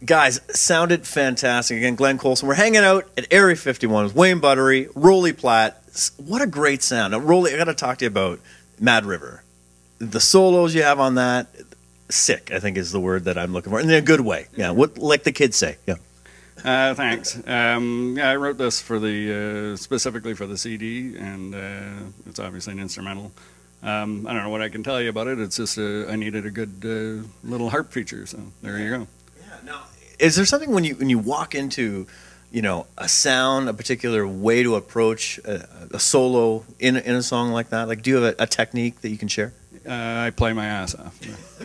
Guys, sounded fantastic. Again, Glenn Coulson. We're hanging out at Area 51 with Wayne Buttery, Rolly Platt. What a great sound. Now, Rolly, I got to talk to you about Mad River. The solos you have on that, sick, I think is the word that I'm looking for. In a good way. Yeah, what like the kids say. Yeah. Thanks. Yeah, I wrote this for the specifically for the CD, and it's obviously an instrumental. I don't know what I can tell you about it. It's just I needed a good little harp feature, so there you go. Now, is there something when you walk into, a sound, a particular way to approach a solo in a song like that? Like, do you have a technique that you can share? I play my ass off.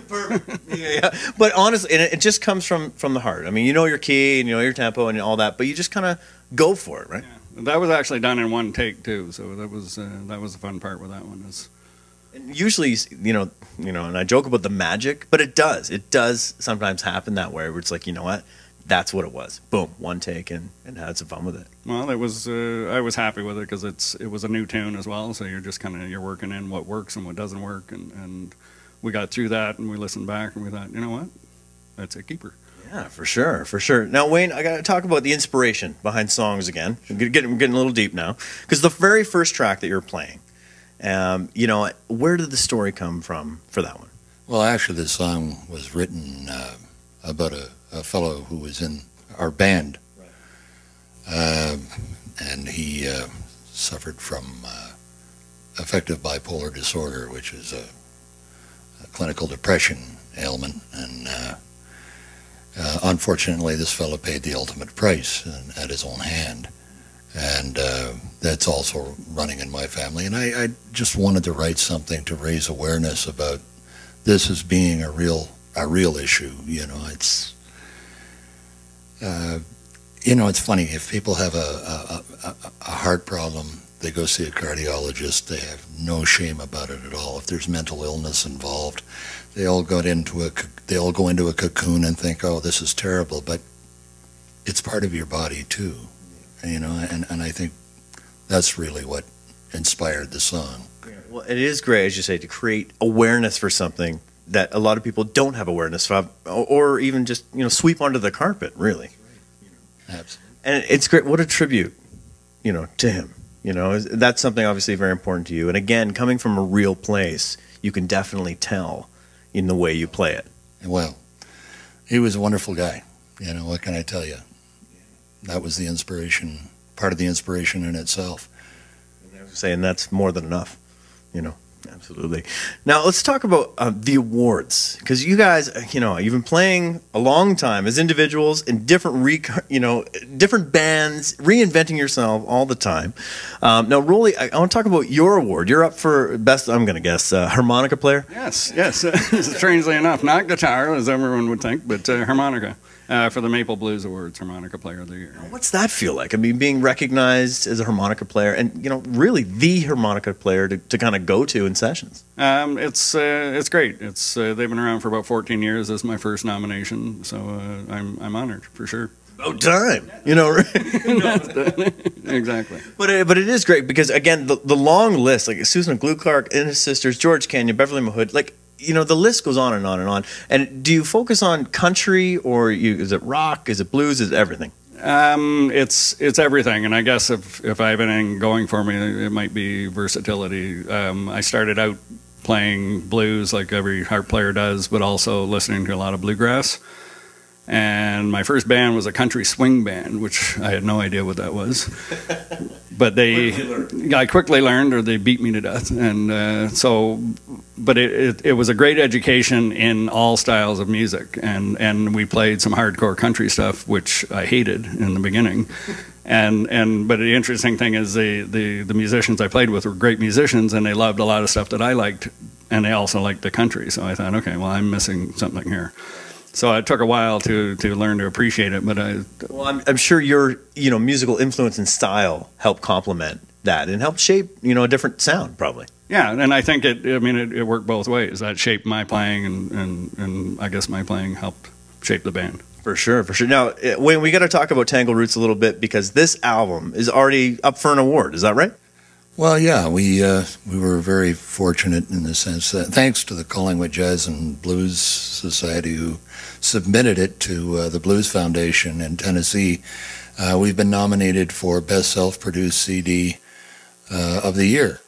Perfect. Yeah. But honestly, it just comes from the heart. I mean, you know your key and you know your tempo and all that, but you just kind of go for it, right? Yeah. That was actually done in one take too, so that was the fun part with that one. And usually, and I joke about the magic, but it does sometimes happen that way, where it's like, you know what, that's what it was. Boom, one take, and had some fun with it. Well, it was. I was happy with it because it was a new tune as well. So you're just you're working in what works and what doesn't work, and we got through that, and we listened back, and we thought, you know what, that's a keeper. Yeah, for sure, for sure. Now, Wayne, I got to talk about the inspiration behind songs again. I'm getting a little deep now, because the very first track that you're playing. Where did the story come from for that one? Well, actually, this song was written about a fellow who was in our band, right. And he suffered from affective bipolar disorder, which is a clinical depression ailment, and unfortunately, this fellow paid the ultimate price at his own hand. And that's also running in my family. And I just wanted to write something to raise awareness about this as being a real issue. It's it's funny, if people have a heart problem, they go see a cardiologist. They have no shame about it at all. If there's mental illness involved, they all go into a cocoon and think, oh, this is terrible. But it's part of your body too. And I think that's really what inspired the song. Well, it is great, as you say, to create awareness for something that a lot of people don't have awareness of, or even just sweep under the carpet, really. Absolutely. And it's great. What a tribute, to him. That's something obviously very important to you. And again, coming from a real place, you can definitely tell in the way you play it. Well, he was a wonderful guy. What can I tell you? That was the inspiration, part of the inspiration in itself. And I was saying that's more than enough, absolutely. Now let's talk about the awards, because you guys, you've been playing a long time as individuals in different bands, reinventing yourself all the time. Now, Rolly, I want to talk about your award. You're up for best, I'm going to guess, harmonica player. Yes. Strangely enough, not guitar, as everyone would think, but harmonica. For the Maple Blues Awards, Harmonica Player of the Year. What's that feel like? I mean, being recognized as a harmonica player, and really the harmonica player to kind of go to in sessions. It's great. They've been around for about 14 years. This is my first nomination, so I'm honored for sure. About time, Exactly. But it is great because again, the long list, like Susan Glue Clark, and his sisters, George Canyon, Beverly Mahood, like. The list goes on and on and on. And do you focus on country, or is it rock? Is it blues? Is it everything? It's everything. And I guess if I have anything going for me, it might be versatility. I started out playing blues like every harp player does, but also listening to a lot of bluegrass. And my first band was a country swing band, which I had no idea what that was. But I quickly learned, or they beat me to death. And but it was a great education in all styles of music. And we played some hardcore country stuff, which I hated in the beginning. But the interesting thing is the musicians I played with were great musicians, and they loved a lot of stuff that I liked, and they also liked the country. So I thought, okay, well, I'm missing something here. So it took a while to learn to appreciate it, but I'm sure your musical influence and style helped complement that and helped shape a different sound probably. Yeah, and I think it worked both ways. That shaped my playing, and I guess my playing helped shape the band. For sure, for sure. Now, Wayne, we got to talk about Tangled Roots a little bit, because this album is already up for an award. Is that right? Well, yeah, we were very fortunate in the sense that thanks to the Collingwood Jazz and Blues Society who submitted it to the Blues Foundation in Tennessee, we've been nominated for Best Self-Produced CD of the Year.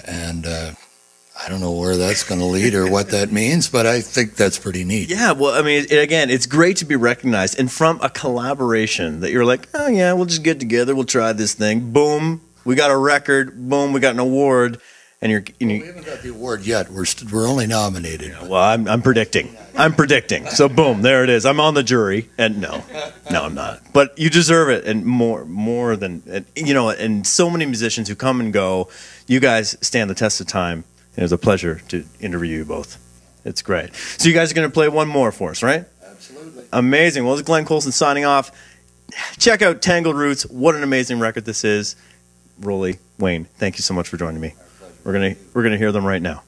And I don't know where that's going to lead or what that means, but I think that's pretty neat. Yeah, well, I mean, again, it's great to be recognized. And from a collaboration that you're like, oh, yeah, we'll just get together, we'll try this thing. Boom, we got a record. Boom, we got an award. And Well, we haven't got the award yet. We're only nominated. Yeah, well, I'm predicting. I'm predicting. So, boom, there it is. I'm on the jury. And no, I'm not. But you deserve it, and more than, and so many musicians who come and go. You guys stand the test of time. It was a pleasure to interview you both. It's great. So you guys are going to play one more for us, right? Absolutely. Amazing. Well, this is Glenn Coulson signing off. Check out Tangled Roots. What an amazing record this is. Rolly, Wayne, thank you so much for joining me. We're gonna hear them right now.